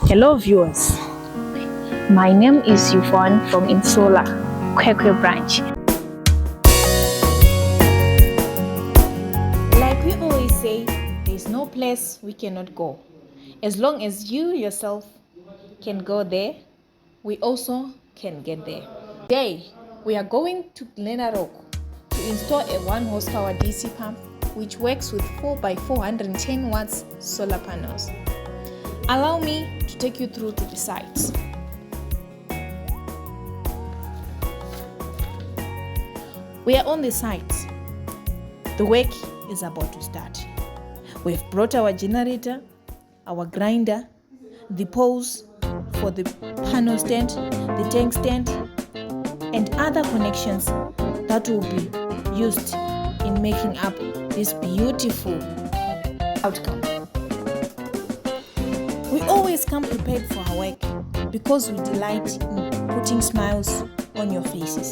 Hello viewers, my name is Yvonne from Insola, Kwekwe branch. Like we always say, there is no place we cannot go. As long as you yourself can go there, we also can get there. Today, we are going to Glenarok to install a 1 horsepower DC pump which works with 4x 410 watts solar panels. Allow me to take you through to the sites. We are on the site. The work is about to start. We've brought our generator, our grinder, the poles for the panel stand, the tank stand, and other connections that will be used in making up this beautiful outcome. We always come prepared for our work because we delight in putting smiles on your faces.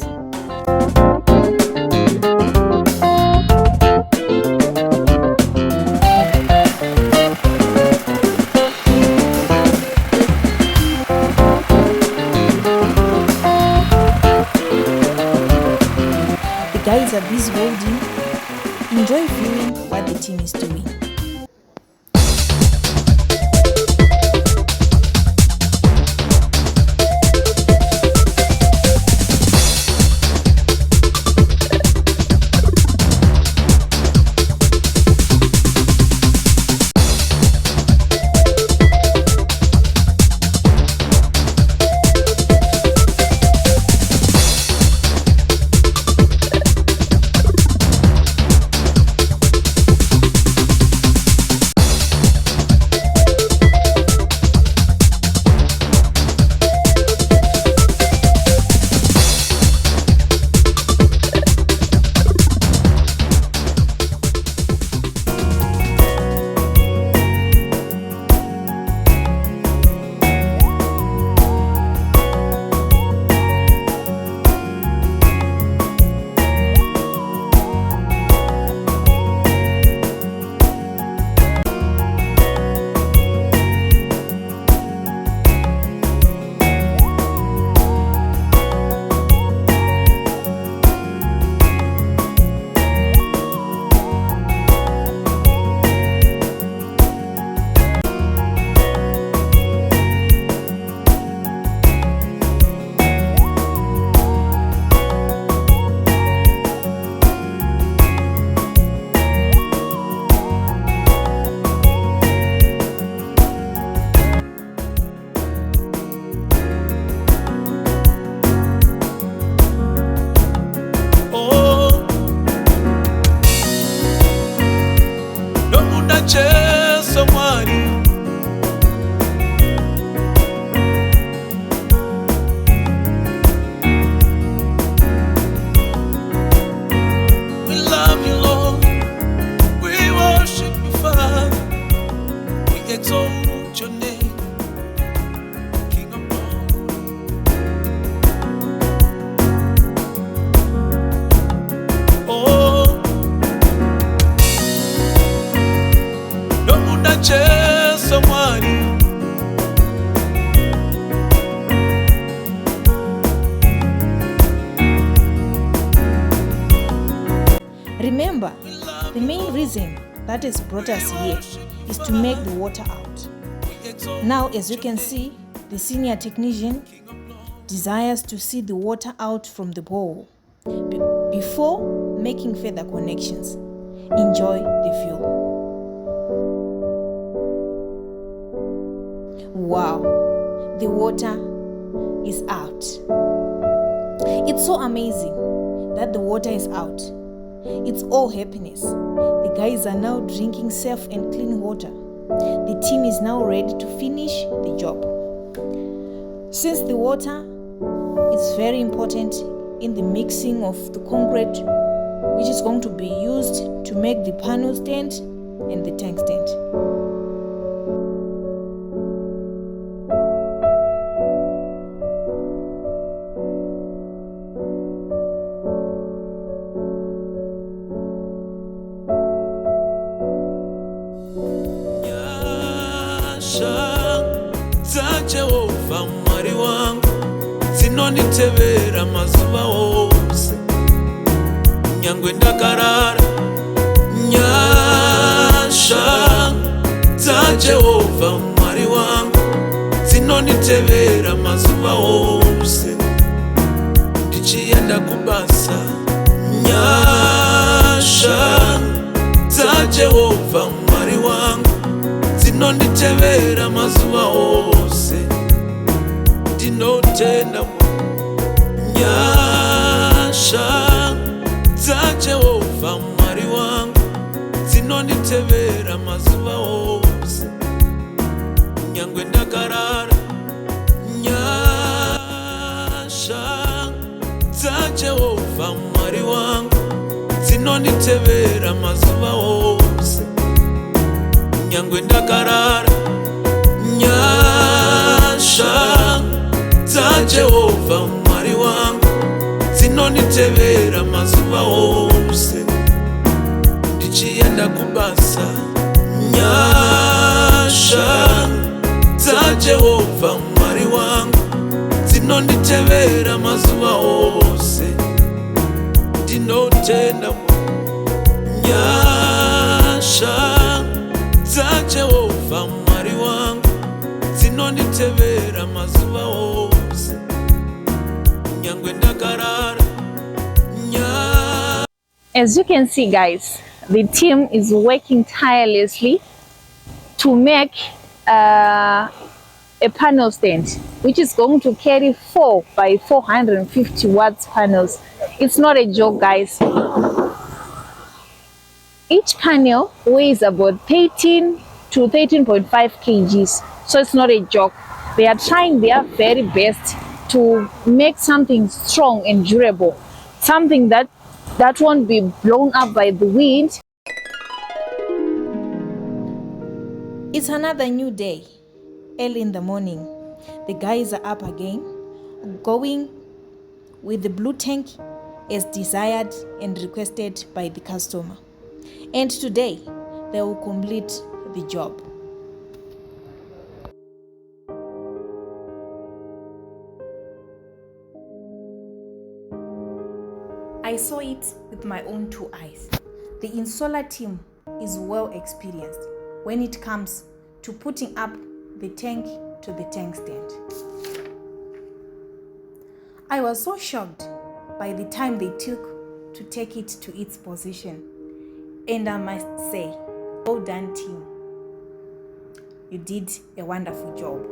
The guys are busy building. Enjoy viewing what the team is doing. Remember, the main reason that has brought us here is to make the water out. Now, as you can see, the senior technician desires to see the water out from the borehole before making further connections. Enjoy the view. Wow, the water is out. It's so amazing that the water is out. It's all happiness. The guys are now drinking safe and clean water. The team is now ready to finish the job. Since the water is very important in the mixing of the concrete, which is going to be used to make the panel stand and the tank stand. Jehova mwari wangu dzinonditevera mazuva ose. Nyangwe ndakarara, nyasha dzaJehovha mwari wangu dzinonditevera mazuva ose. Ndichienda kubasa, nyasha dzaJehovha mwari wangu dzinonditevera mazuva ose. Ndinotenda nyasha dzaJehovha mwari wangu dzinonditevera mazuva ose. Nyangwe ndakarara, nyasha dzaJehovha mwari wangu dzinonditevera mazuva ose. Nyangwe ndakarara, nyasha dzaJehovha mwari wangu dzinonditevera mazuva ose. Ndichienda kubasa, nyasha dzaJehovha mwari wangu dzinonditevera mazuva ose. Ndinotenda nyasha dzaJehovha mwari wangu dzinonditevera mazuva ose. Nyangwe ndakarara, As you can see, guys, the team is working tirelessly to make a panel stand, which is going to carry 4 by 450 watts panels. It's not a joke, guys. Each panel weighs about 13 to 13.5 kgs, so it's not a joke. They are trying their very best to make something strong and durable, something that won't be blown up by the wind. It's another new day. Early in the morning, the guys are up again, going with the blue tank as desired and requested by the customer. And today, they will complete the job. I saw it with my own 2 eyes. The installer team is well experienced when it comes to putting up the tank to the tank stand. I was so shocked by the time they took to take it to its position. And I must say, well done, team. You did a wonderful job.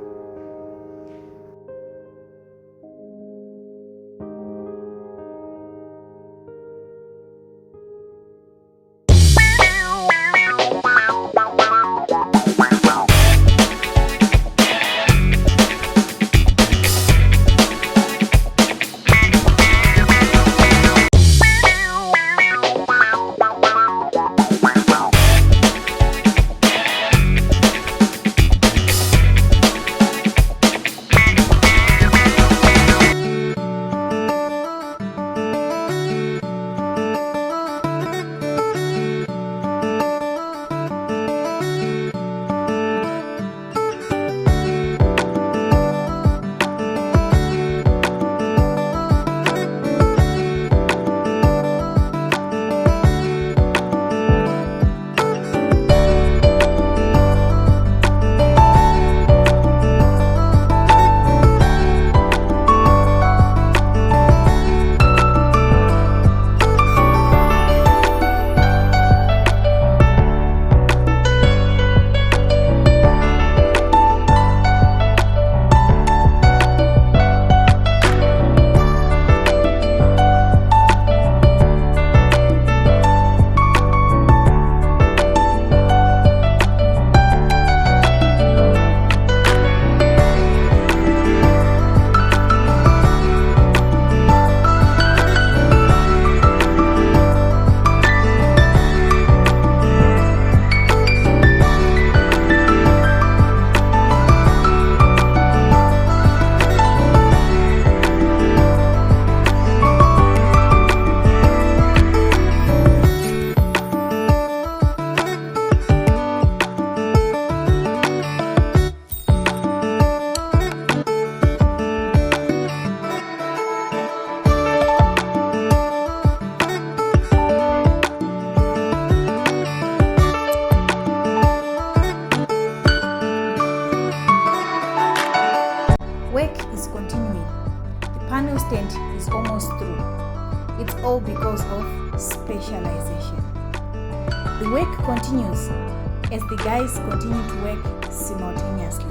specialization. The work continues as the guys continue to work simultaneously.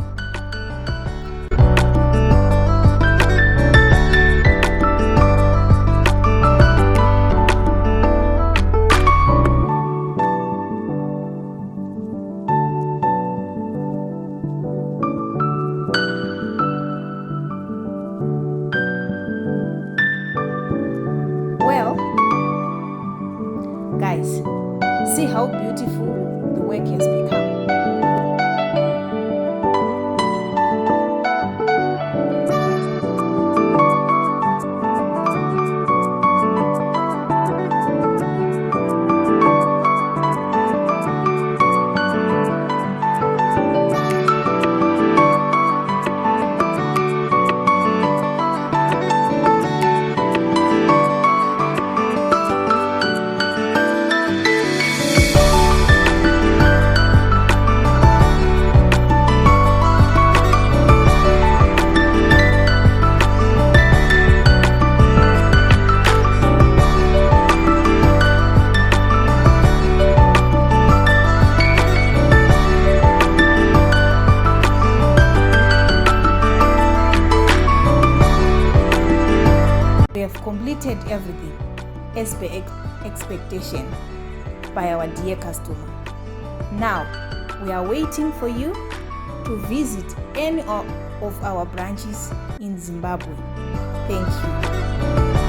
Well, guys, see how beautiful the work has become. We have completed everything as per expectation by our dear customer. Now, we are waiting for you to visit any of our branches in Zimbabwe. Thank you.